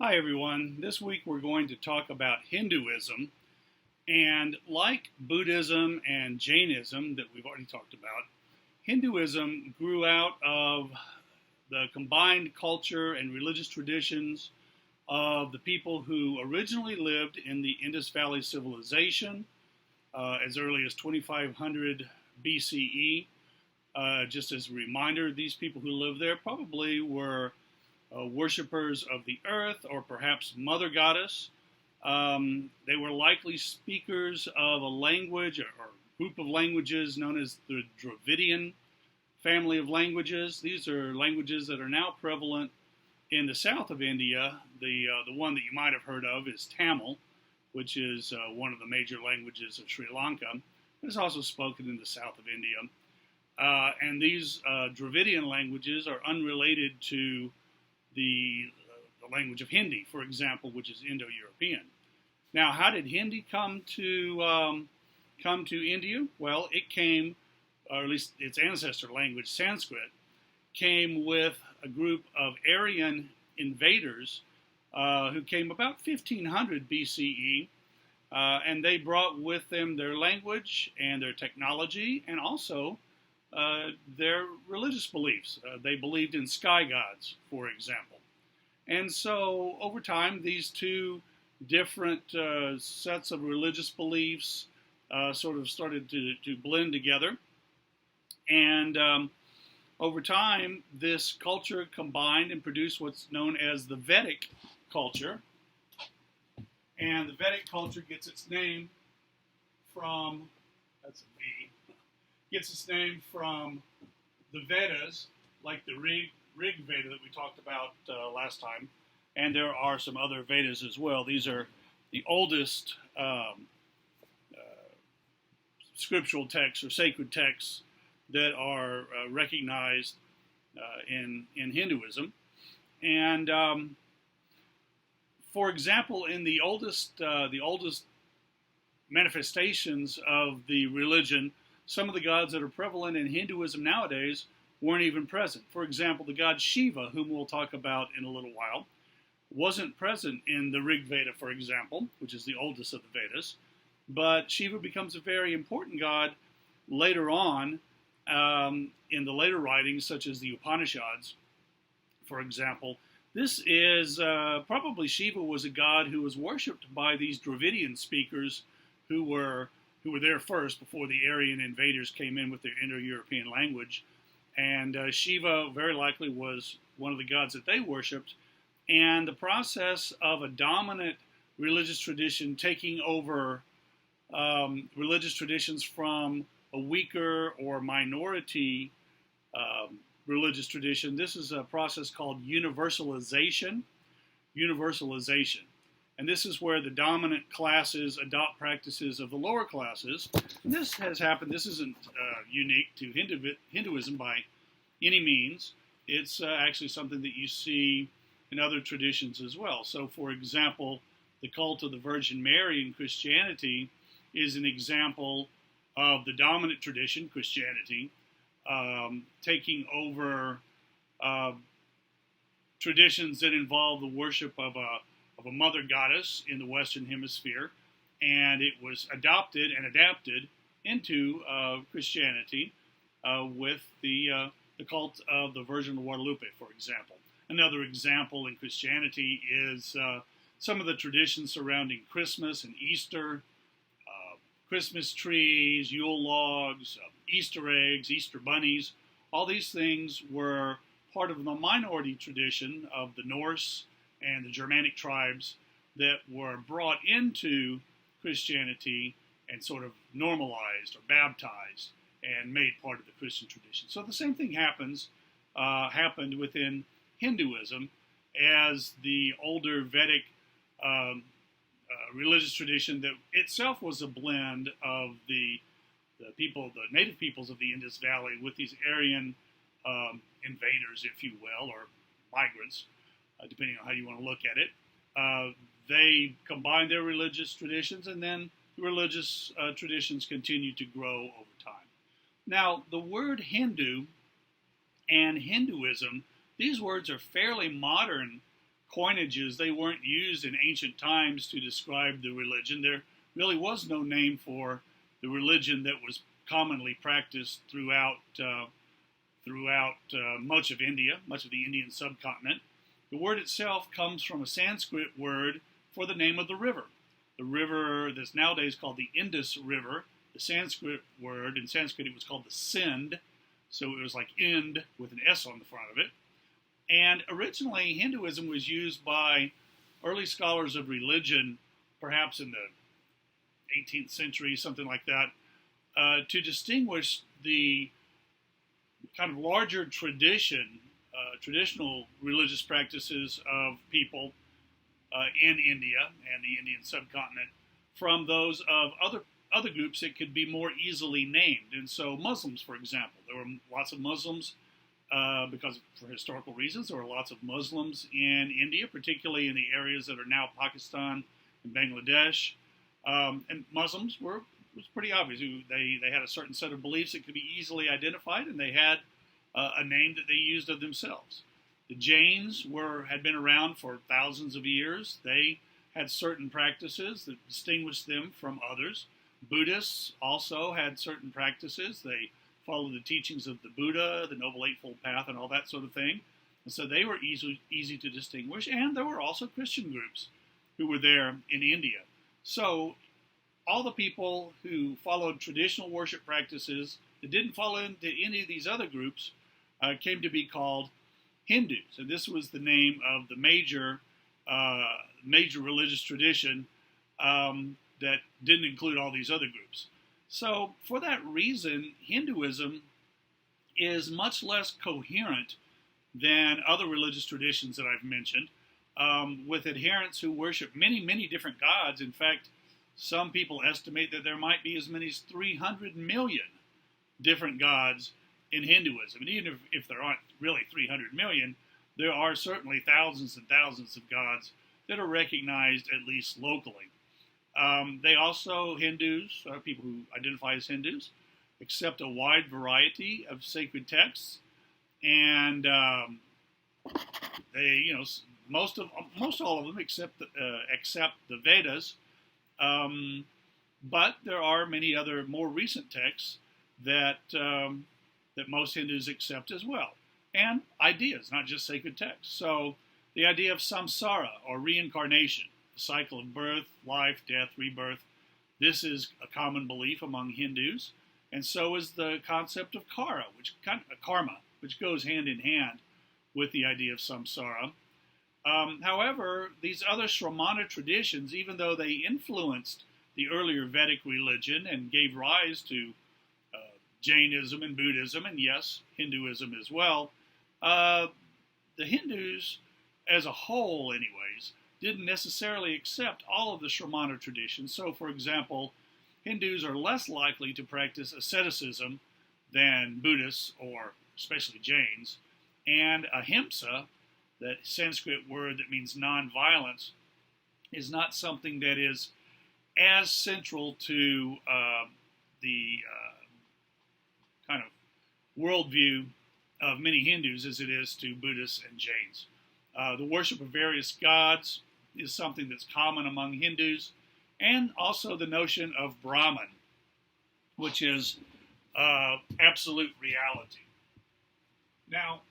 Hi everyone. This week we're going to talk about Hinduism. And like Buddhism and Jainism that we've already talked about, Hinduism grew out of the combined culture and religious traditions of the people who originally lived in the Indus Valley civilization as early as 2500 BCE. Just as a reminder, these people who lived there probably were worshippers of the earth or perhaps Mother Goddess. They were likely speakers of a language or group of languages known as the Dravidian family of languages. These are languages that are now prevalent in the south of India. The one that you might have heard of is Tamil, which is one of the major languages of Sri Lanka. It's also spoken in the south of India. And these Dravidian languages are unrelated to the language of Hindi, for example, which is Indo-European. Now, how did Hindi come to India? Well, it came, or at least its ancestor language, Sanskrit, came with a group of Aryan invaders who came about 1500 BCE, and they brought with them their language and their technology, and also their religious beliefs. They believed in sky gods, for example. And so over time, these two different sets of religious beliefs sort of started to blend together. And over time, this culture combined and produced what's known as the Vedic culture. And the Vedic culture gets its name from, that's a V, gets its name from the Vedas, like the Rig Veda that we talked about last time, and there are some other Vedas as well. These are the oldest scriptural texts or sacred texts that are recognized in Hinduism. And for example, in the oldest manifestations of the religion, some of the gods that are prevalent in Hinduism nowadays weren't even present. For example, the god Shiva, whom we'll talk about in a little while, wasn't present in the Rig Veda, for example, which is the oldest of the Vedas. But Shiva becomes a very important god later on in the later writings, such as the Upanishads, for example. This is probably Shiva was a god who was worshipped by these Dravidian speakers who were there first before the Aryan invaders came in with their Indo-European language. And Shiva very likely was one of the gods that they worshipped. And the process of a dominant religious tradition taking over religious traditions from a weaker or minority religious tradition, this is a process called universalization. Universalization. And this is where the dominant classes adopt practices of the lower classes. And this has happened. This isn't unique to Hinduism by any means. It's actually something that you see in other traditions as well. So, for example, the cult of the Virgin Mary in Christianity is an example of the dominant tradition, Christianity, taking over traditions that involve the worship of a mother goddess in the Western Hemisphere, and it was adopted and adapted into Christianity with the cult of the Virgin of Guadalupe, for example. Another example in Christianity is some of the traditions surrounding Christmas and Easter, Christmas trees, Yule logs, Easter eggs, Easter bunnies. All these things were part of the minority tradition of the Norse and the Germanic tribes that were brought into Christianity and sort of normalized or baptized and made part of the Christian tradition. So the same thing happened within Hinduism as the older Vedic religious tradition that itself was a blend of the native peoples of the Indus Valley with these Aryan invaders, if you will, or migrants, depending on how you want to look at it. They combined their religious traditions, and then the religious traditions continued to grow over time. Now, the word Hindu and Hinduism, these words are fairly modern coinages, they weren't used in ancient times to describe the religion. There really was no name for the religion that was commonly practiced throughout much of India, much of the Indian subcontinent. The word itself comes from a Sanskrit word for the name of the river. The river that's nowadays called the Indus River, the Sanskrit word, in Sanskrit it was called the Sind, so it was like Ind with an S on the front of it. And originally Hinduism was used by early scholars of religion, perhaps in the 18th century, something like that, to distinguish the kind of larger traditional religious practices of people in India and the Indian subcontinent from those of other groups that could be more easily named. And so Muslims, for example, there were lots of Muslims because for historical reasons, there were lots of Muslims in India, particularly in the areas that are now Pakistan and Bangladesh. And Muslims was pretty obvious. They had a certain set of beliefs that could be easily identified, and they had a name that they used of themselves. The Jains had been around for thousands of years. They had certain practices that distinguished them from others. Buddhists also had certain practices. They followed the teachings of the Buddha, the Noble Eightfold Path, and all that sort of thing. And so they were easy to distinguish. And there were also Christian groups who were there in India. So all the people who followed traditional worship practices that didn't fall into any of these other groups came to be called Hindus. And this was the name of the major religious tradition that didn't include all these other groups. So for that reason, Hinduism is much less coherent than other religious traditions that I've mentioned, with adherents who worship many, many different gods. In fact, some people estimate that there might be as many as 300 million different gods in Hinduism. And even if there aren't really 300 million, there are certainly thousands and thousands of gods that are recognized at least locally. They also, Hindus, or people who identify as Hindus, accept a wide variety of sacred texts, and they, most all of them accept the Vedas, but there are many other more recent texts that most Hindus accept as well, and ideas, not just sacred texts. So the idea of samsara, or reincarnation, the cycle of birth, life, death, rebirth, this is a common belief among Hindus, and so is the concept of karma, which goes hand in hand with the idea of samsara. However, these other Shramana traditions, even though they influenced the earlier Vedic religion and gave rise to Jainism and Buddhism, and yes, Hinduism as well, the Hindus, as a whole anyways, didn't necessarily accept all of the Shramana traditions. So, for example, Hindus are less likely to practice asceticism than Buddhists, or especially Jains. And ahimsa, that Sanskrit word that means nonviolence, is not something that is as central to the kind of worldview of many Hindus as it is to Buddhists and Jains. The worship of various gods is something that's common among Hindus, and also the notion of Brahman, which is absolute reality. Now,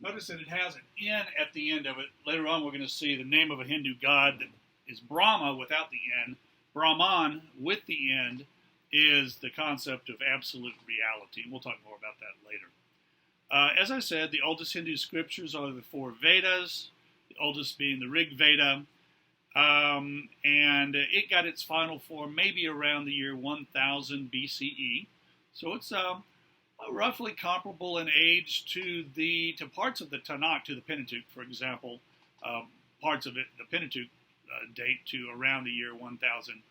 notice that it has an N at the end of it. Later on, we're going to see the name of a Hindu god that is Brahma without the N. Brahman with the N is the concept of absolute reality. We'll talk more about that later. As I said, the oldest Hindu scriptures are the four Vedas, the oldest being the Rig Veda, and it got its final form maybe around the year 1000 BCE. So it's roughly comparable in age to parts of the Tanakh, to the Pentateuch, for example. Parts of it, the Pentateuch, date to around the year 1000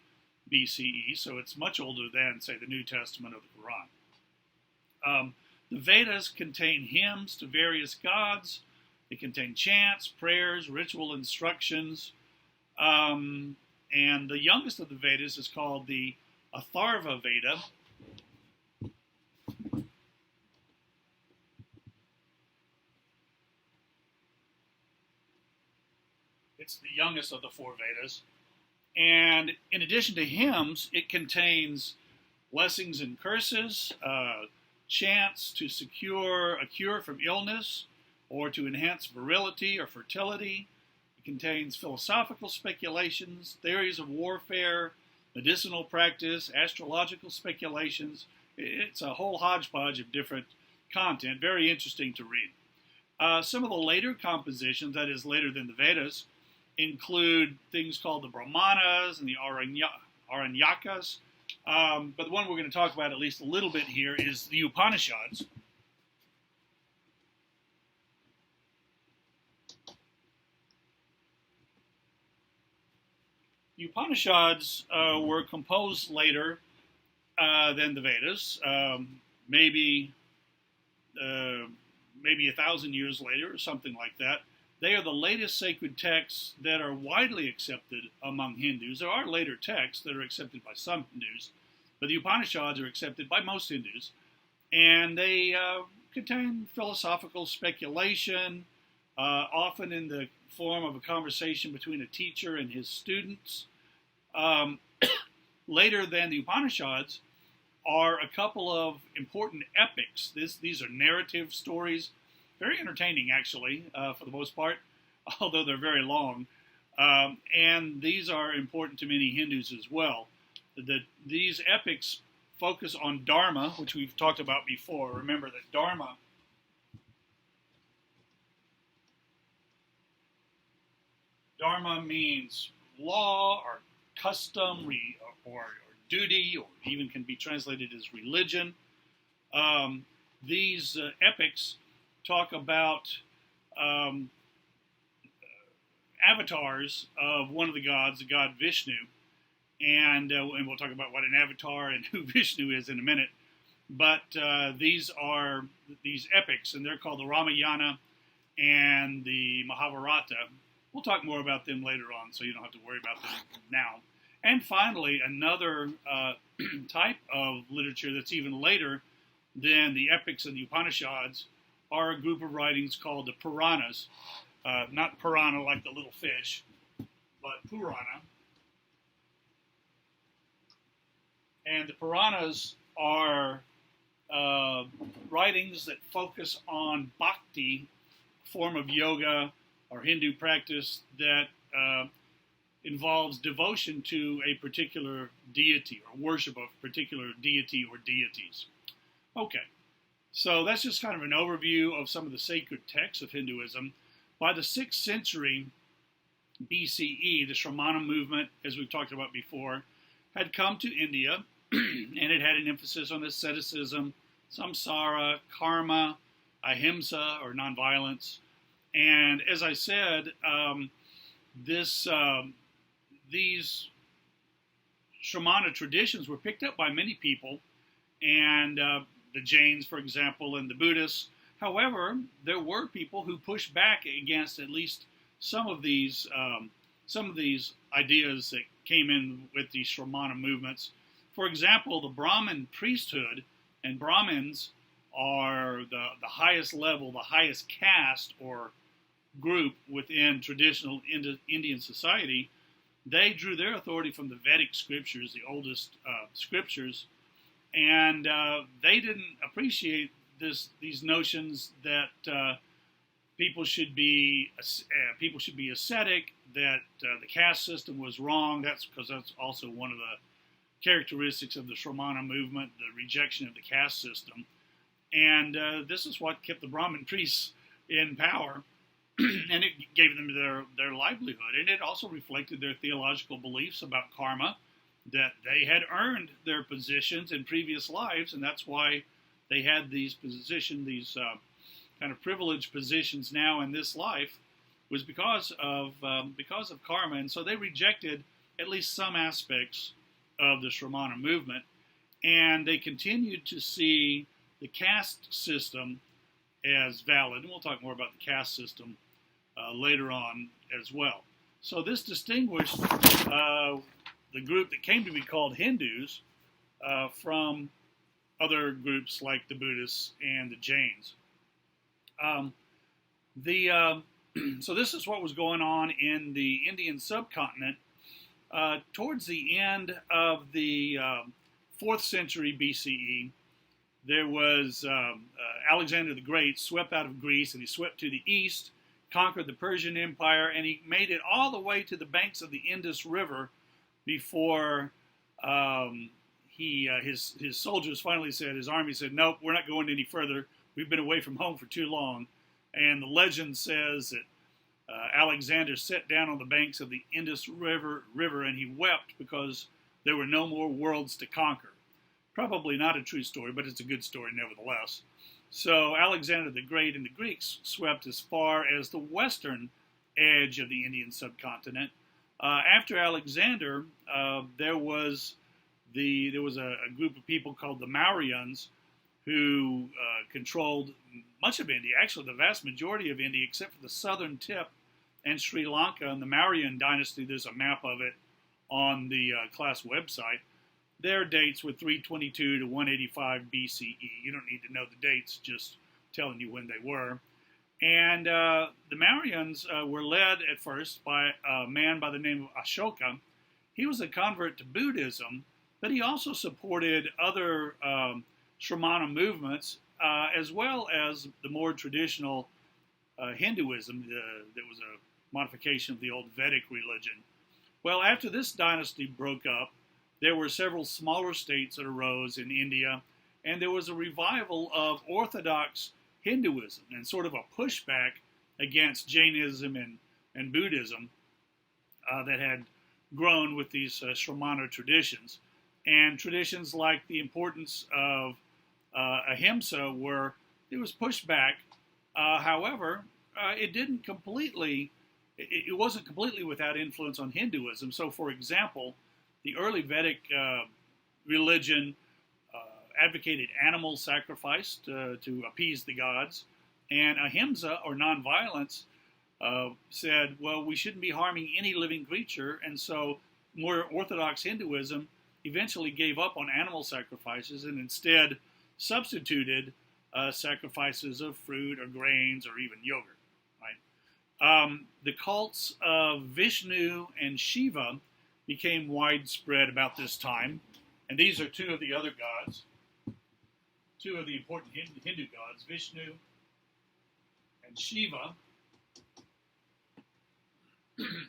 BCE, so it's much older than, say, the New Testament or the Quran. The Vedas contain hymns to various gods. They contain chants, prayers, ritual instructions, and the youngest of the Vedas is called the Atharva Veda. It's the youngest of the four Vedas. And in addition to hymns, it contains blessings and curses, chants to secure a cure from illness or to enhance virility or fertility. It contains philosophical speculations, theories of warfare, medicinal practice, astrological speculations. It's a whole hodgepodge of different content, very interesting to read. Some of the later compositions, that is later than the Vedas, include things called the Brahmanas and the Aranyakas. But the one we're going to talk about at least a little bit here is the Upanishads. The Upanishads were composed later than the Vedas, maybe 1,000 years later or something like that. They are the latest sacred texts that are widely accepted among Hindus. There are later texts that are accepted by some Hindus, but the Upanishads are accepted by most Hindus. And they contain philosophical speculation, often in the form of a conversation between a teacher and his students. Later than the Upanishads are a couple of important epics. These are narrative stories, very entertaining actually, for the most part, although they're very long. And these are important to many Hindus as well. These epics focus on Dharma, which we've talked about before. Remember that Dharma means law or custom or duty, or even can be translated as religion. These epics talk about avatars of one of the gods, the god Vishnu, and we'll talk about what an avatar and who Vishnu is in a minute. But these are these epics, and they're called the Ramayana and the Mahabharata. We'll talk more about them later on, so you don't have to worry about them now. And finally, another type of literature that's even later than the epics and the Upanishads are a group of writings called the Puranas. Not Purana like the little fish, but Purana. And the Puranas are writings that focus on bhakti, form of yoga or Hindu practice that involves devotion to a particular deity or worship of a particular deity or deities. Okay, so that's just kind of an overview of some of the sacred texts of Hinduism. By the 6th century BCE, the Shramana movement, as we've talked about before, had come to India, and it had an emphasis on asceticism, samsara, karma, ahimsa, or nonviolence. And as I said, these Shramana traditions were picked up by many people, and the Jains, for example, and the Buddhists. However, there were people who pushed back against at least some of these ideas that came in with these Shramana movements. For example, the Brahmin priesthood, and Brahmins are the highest level, the highest caste or group within traditional Indian society. They drew their authority from the Vedic scriptures, the oldest scriptures, and they didn't appreciate these notions that people should be ascetic, that the caste system was wrong. That's also one of the characteristics of the Shramana movement, the rejection of the caste system. And this is what kept the Brahmin priests in power, and it gave them their livelihood. And it also reflected their theological beliefs about karma, that they had earned their positions in previous lives, and that's why they had these kind of privileged positions now in this life, was because of karma. And so they rejected at least some aspects of the Shramana movement, and they continued to see the caste system as valid. And we'll talk more about the caste system later on as well. So this distinguished the group that came to be called Hindus from other groups like the Buddhists and the Jains. The So this is what was going on in the Indian subcontinent towards the end of the 4th century BCE. There was Alexander the Great swept out of Greece, and he swept to the east, conquered the Persian Empire, and he made it all the way to the banks of the Indus River before his soldiers finally said, his army said, nope, we're not going any further. We've been away from home for too long. And the legend says that Alexander sat down on the banks of the Indus River and he wept because there were no more worlds to conquer. Probably not a true story, but it's a good story nevertheless. So Alexander the Great and the Greeks swept as far as the western edge of the Indian subcontinent. After Alexander, there was a group of people called the Mauryans who controlled much of India, actually the vast majority of India, except for the southern tip and Sri Lanka. And the Mauryan dynasty, there's a map of it on the class website. Their dates were 322 to 185 BCE. You don't need to know the dates, just telling you when they were. And the Mauryans were led at first by a man by the name of Ashoka. He was a convert to Buddhism, but he also supported other Shramana movements, as well as the more traditional Hinduism that was a modification of the old Vedic religion. Well, after this dynasty broke up, there were several smaller states that arose in India, and there was a revival of Orthodox Hinduism and sort of a pushback against Jainism and Buddhism that had grown with these Shramana traditions. And traditions like the importance of ahimsa it was pushed back. However, it wasn't completely without influence on Hinduism. So, for example, the early Vedic religion advocated animal sacrifice to appease the gods, and ahimsa, or nonviolence, said, well, we shouldn't be harming any living creature, and so more Orthodox Hinduism eventually gave up on animal sacrifices and instead substituted sacrifices of fruit or grains or even yogurt. Right? The cults of Vishnu and Shiva became widespread about this time, and these are two of the other gods, two of the important Hindu gods, Vishnu and Shiva,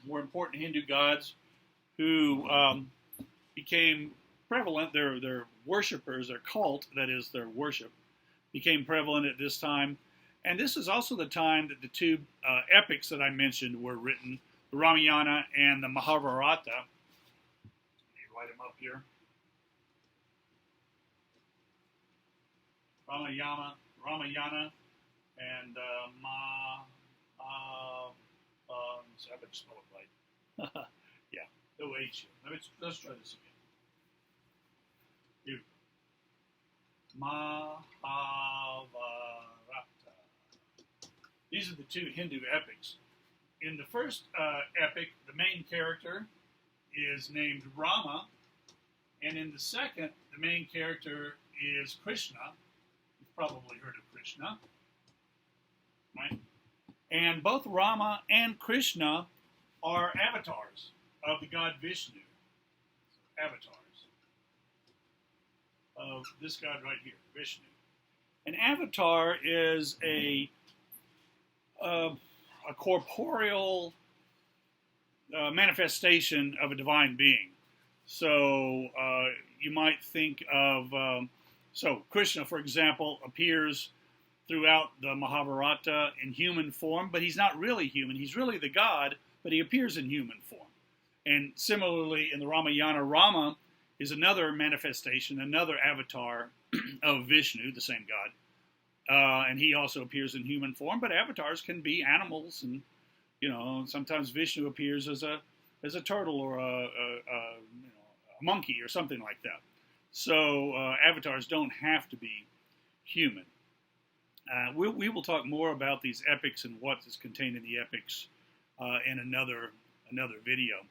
were important Hindu gods who became prevalent. Their worshippers, their cult, that is their worship, became prevalent at this time. And this is also the time that the two epics that I mentioned were written, the Ramayana and the Mahabharata. Let me write them up here. Ramayana and so I better spell it right. Yeah, O-H. Let's try this again. Here. Mahabharata. These are the two Hindu epics. In the first epic, the main character is named Rama, and in the second, the main character is Krishna. You've probably heard of Krishna, right? And both Rama and Krishna are avatars of the god Vishnu. Avatars of this god right here, Vishnu. An avatar is a corporeal manifestation of a divine being. So you might think of, so Krishna, for example, appears throughout the Mahabharata in human form, but he's not really human. He's really the god, but he appears in human form. And similarly, in the Ramayana, Rama is another manifestation, another avatar of Vishnu, the same god. And he also appears in human form, but avatars can be animals, and sometimes Vishnu appears as a turtle or a monkey or something like that. So avatars don't have to be human. We will talk more about these epics and what is contained in the epics in another video.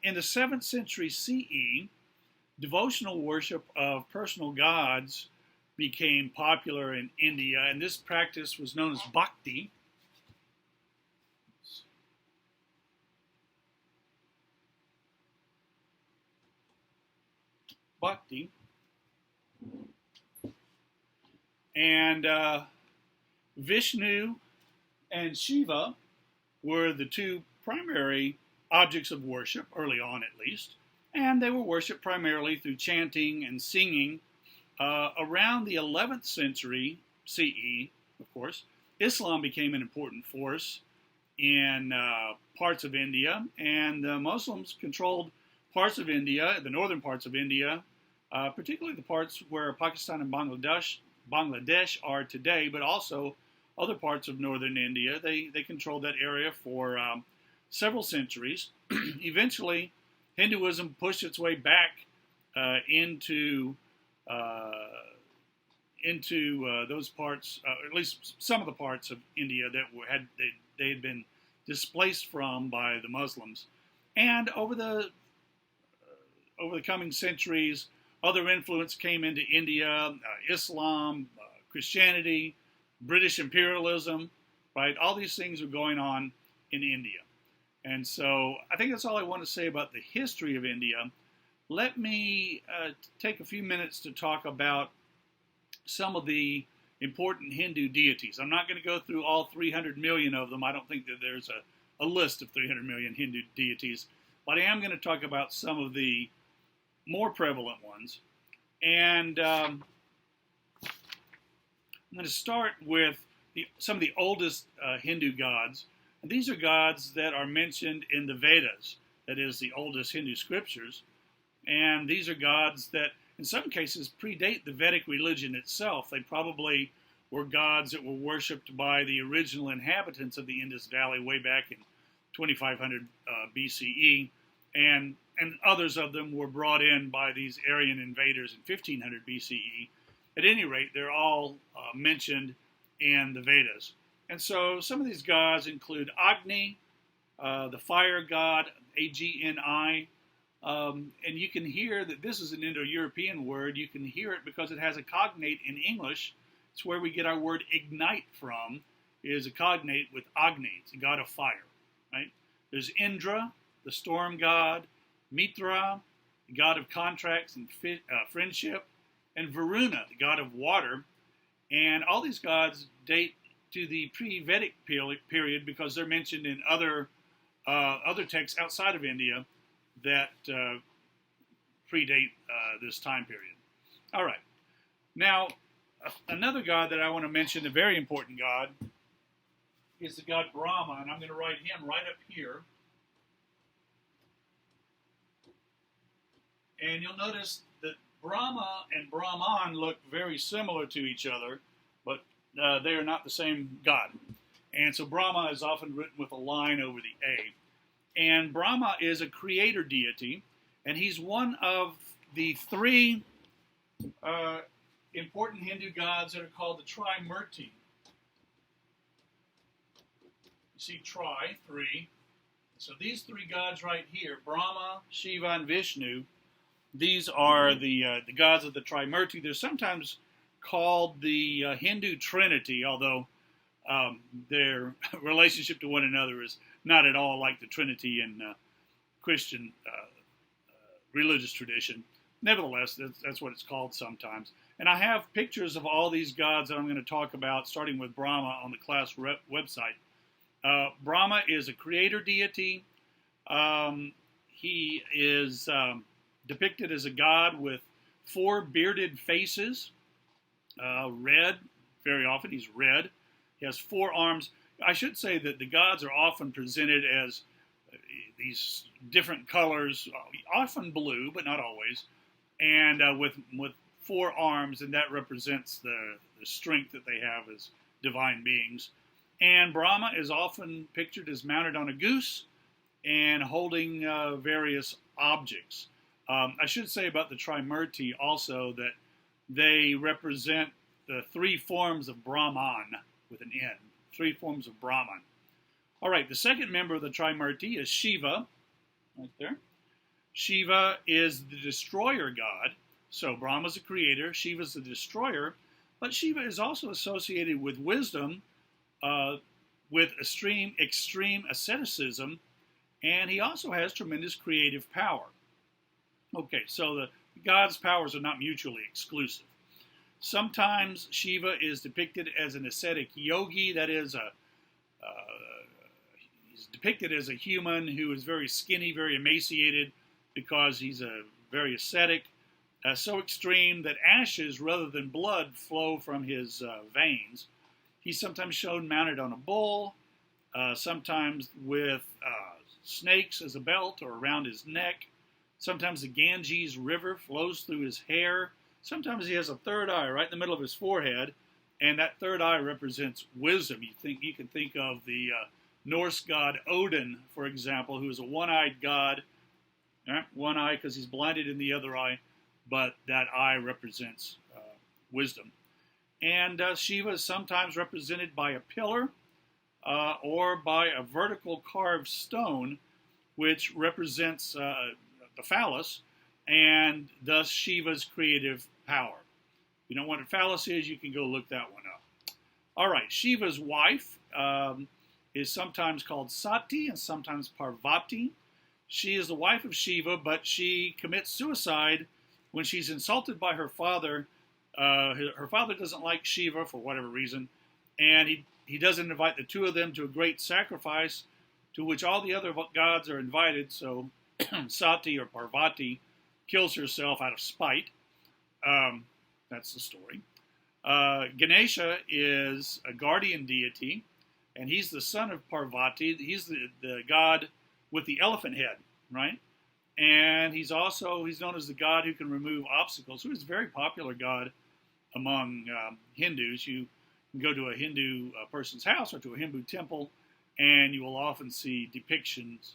In the 7th century CE, devotional worship of personal gods became popular in India, and this practice was known as bhakti. bhakti. And Vishnu and Shiva were the two primary objects of worship, early on at least, and they were worshipped primarily through chanting and singing. Around the 11th century CE, of course, Islam became an important force in parts of India, and the Muslims controlled parts of India, the northern parts of India, particularly the parts where Pakistan and Bangladesh are today, but also other parts of northern India. They controlled that area for several centuries. Eventually, Hinduism pushed its way back into those parts, at least some of the parts of India that they had been displaced from by the Muslims. And over the coming centuries, other influence came into India: Islam, Christianity, British imperialism, right? All these things are going on in India. And so I think that's all I want to say about the history of India. Let me take a few minutes to talk about some of the important Hindu deities. I'm not going to go through all 300 million of them. I don't think that there's a list of 300 million Hindu deities. But I am going to talk about some of the more prevalent ones. And I'm going to start with some of the oldest Hindu gods. And these are gods that are mentioned in the Vedas, that is, the oldest Hindu scriptures. And these are gods that, in some cases, predate the Vedic religion itself. They probably were gods that were worshipped by the original inhabitants of the Indus Valley way back in 2500 BCE. And others of them were brought in by these Aryan invaders in 1500 BCE. At any rate, they're all mentioned in the Vedas. And so some of these gods include Agni, the fire god, Agni. And you can hear that this is an Indo-European word. You can hear it because it has a cognate in English. It's where we get our word ignite from, is a cognate with Agni. It's the god of fire, right? There's Indra, the storm god, Mitra, the god of contracts and friendship, and Varuna, the god of water. And all these gods date to the pre-Vedic period because they're mentioned in other texts outside of India that predate this time period. All right. Now, another god that I want to mention, a very important god, is the god Brahma, and I'm going to write him right up here. And you'll notice that Brahma and Brahman look very similar to each other, but they are not the same god. And so Brahma is often written with a line over the A. And Brahma is a creator deity, and he's one of the three important Hindu gods that are called the Trimurti. You see tri, three. So these three gods right here, Brahma, Shiva, and Vishnu, these are the gods of the Trimurti. They're sometimes called the Hindu Trinity, although their relationship to one another is not at all like the Trinity in Christian religious tradition. Nevertheless, that's what it's called sometimes. And I have pictures of all these gods that I'm going to talk about, starting with Brahma, on the class website. Brahma is a creator deity. He is depicted as a god with four bearded faces, red. Very often he's red. He has four arms. I should say that the gods are often presented as these different colors, often blue, but not always, and with four arms, and that represents the strength that they have as divine beings. And Brahma is often pictured as mounted on a goose and holding various objects. I should say about the Trimurti also that they represent the three forms of Brahman with an N, three forms of Brahman. All right, the second member of the Trimurti is Shiva, right there. Shiva is the destroyer god. So Brahma's the creator, Shiva's the destroyer, but Shiva is also associated with wisdom, with extreme asceticism, and he also has tremendous creative power. Okay, so God's powers are not mutually exclusive. Sometimes Shiva is depicted as an ascetic yogi, that is, he's depicted as a human who is very skinny, very emaciated, because he's a very ascetic, so extreme that ashes rather than blood flow from his veins. He's sometimes shown mounted on a bull, sometimes with snakes as a belt or around his neck. Sometimes the Ganges River flows through his hair. Sometimes he has a third eye right in the middle of his forehead, and that third eye represents wisdom. You can think of the Norse god Odin, for example, who is a one-eyed god. One eye because he's blinded in the other eye, but that eye represents wisdom. And Shiva is sometimes represented by a pillar or by a vertical carved stone, which represents the phallus, and thus Shiva's creative power. If you don't know what a phallus is, you can go look that one up. All right, Shiva's wife is sometimes called Sati and sometimes Parvati. She is the wife of Shiva, but she commits suicide when she's insulted by her father. Her father doesn't like Shiva for whatever reason, and he doesn't invite the two of them to a great sacrifice to which all the other gods are invited, so Sati or Parvati kills herself out of spite. That's the story. Ganesha is a guardian deity, and he's the son of Parvati. He's the god with the elephant head, right? And he's known as the god who can remove obstacles. So he's a very popular god among Hindus. You can go to a Hindu person's house or to a Hindu temple, and you will often see depictions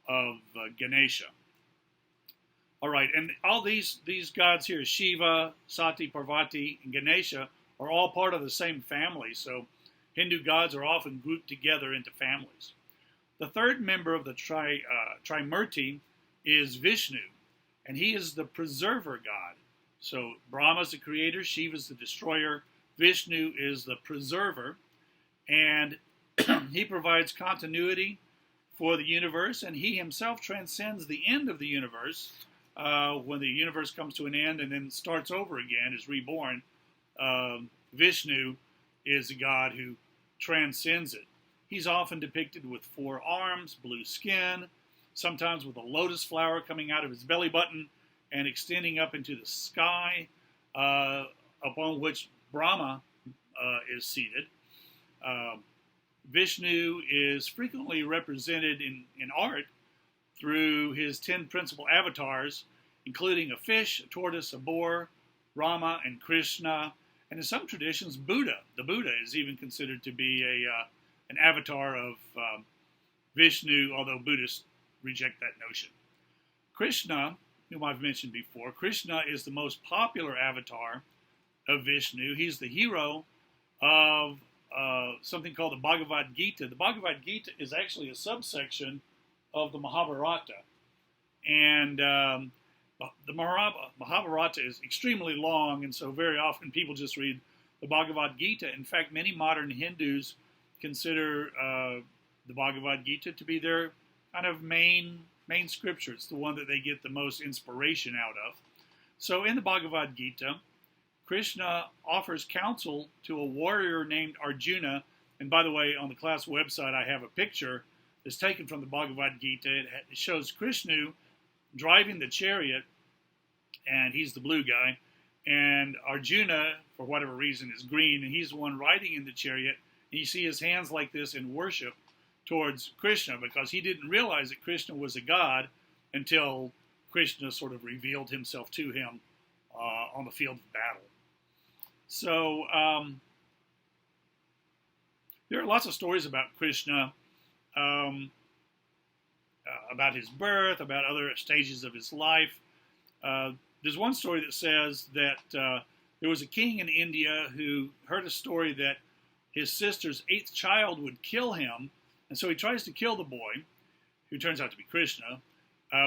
of Ganesha. All right, and all these gods here, Shiva, Sati, Parvati, and Ganesha, are all part of the same family. So Hindu gods are often grouped together into families. The third member of the Trimurti is Vishnu, and he is the preserver god. So Brahma is the creator, Shiva is the destroyer, Vishnu is the preserver, and he provides continuity for the universe, and he himself transcends the end of the universe. When the universe comes to an end and then starts over again, is reborn, Vishnu is a god who transcends it. He's often depicted with 4 arms, blue skin, sometimes with a lotus flower coming out of his belly button and extending up into the sky, upon which Brahma is seated. Vishnu is frequently represented in art through his 10 principal avatars, including a fish, a tortoise, a boar, Rama, and Krishna, and in some traditions, Buddha. The Buddha is even considered to be an avatar of Vishnu, although Buddhists reject that notion. Krishna, whom I've mentioned before, Krishna is the most popular avatar of Vishnu. He's the hero of something called the Bhagavad Gita. The Bhagavad Gita is actually a subsection of the Mahabharata. And the Mahabharata is extremely long, and so very often people just read the Bhagavad Gita. In fact, many modern Hindus consider the Bhagavad Gita to be their kind of main scripture. It's the one that they get the most inspiration out of. So in the Bhagavad Gita, Krishna offers counsel to a warrior named Arjuna. And by the way, on the class website, I have a picture that's taken from the Bhagavad Gita. It shows Krishna driving the chariot, and he's the blue guy. And Arjuna, for whatever reason, is green, and he's the one riding in the chariot. And you see his hands like this in worship towards Krishna, because he didn't realize that Krishna was a god until Krishna sort of revealed himself to him on the field of battle. So there are lots of stories about Krishna, about his birth, about other stages of his life. There's one story that says that there was a king in India who heard a story that his sister's 8th child would kill him, and so he tries to kill the boy, who turns out to be Krishna,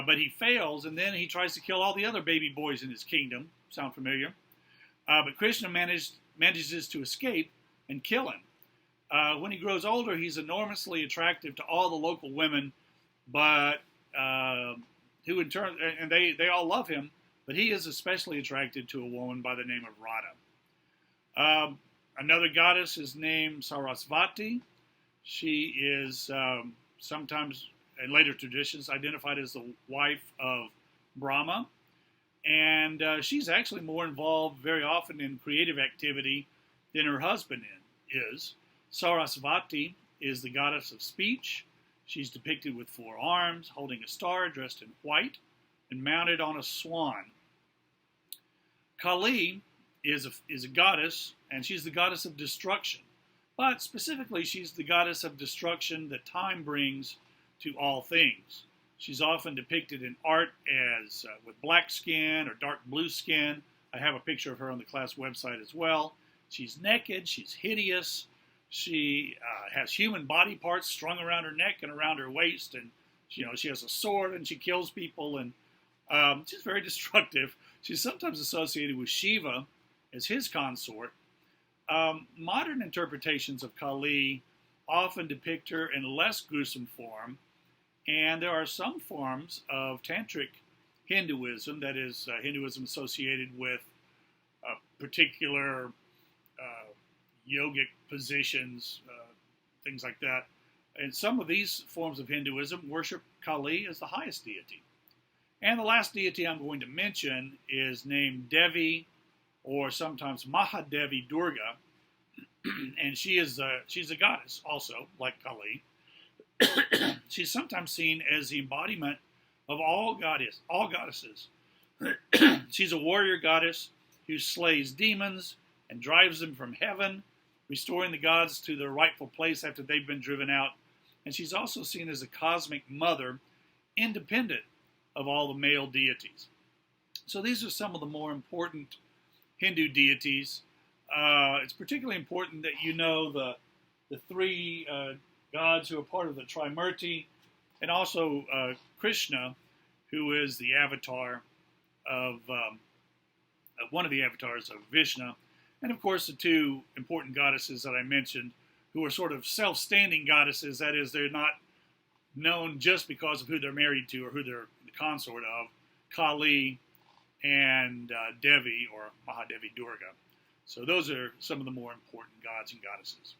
but he fails, and then he tries to kill all the other baby boys in his kingdom. Sound familiar? But Krishna manages to escape and kill him. When he grows older, he's enormously attractive to all the local women, but who in turn, and they all love him, but he is especially attracted to a woman by the name of Another goddess is named Sarasvati. She is sometimes, in later traditions, identified as the wife of Brahma. And she's actually more involved very often in creative activity than her husband is. Sarasvati is the goddess of speech. She's depicted with 4 arms, holding a star, dressed in white, and mounted on a swan. Kali is a goddess, and she's the goddess of destruction. But specifically, she's the goddess of destruction that time brings to all things. She's often depicted in art as with black skin or dark blue skin. I have a picture of her on the class website as well. She's naked, she's hideous, she has human body parts strung around her neck and around her waist, and she has a sword and she kills people, and she's very destructive. She's sometimes associated with Shiva as his consort. Modern interpretations of Kali often depict her in a less gruesome form, and there are some forms of tantric Hinduism, that is, Hinduism associated with particular yogic positions, things like that. And some of these forms of Hinduism worship Kali as the highest deity. And the last deity I'm going to mention is named Devi, or sometimes Mahadevi Durga, and she's a goddess also, like Kali. She's sometimes seen as the embodiment of all goddesses. She's a warrior goddess who slays demons and drives them from heaven, restoring the gods to their rightful place after they've been driven out. And she's also seen as a cosmic mother, independent of all the male deities. So these are some of the more important Hindu deities. It's particularly important that you know the 3 gods who are part of the Trimurti, and also Krishna, who is the avatar of one of the avatars of Vishnu, and of course the 2 important goddesses that I mentioned, who are sort of self-standing goddesses. That is, they're not known just because of who they're married to or who they're the consort of, Kali and Devi, or Mahadevi Durga. So those are some of the more important gods and goddesses.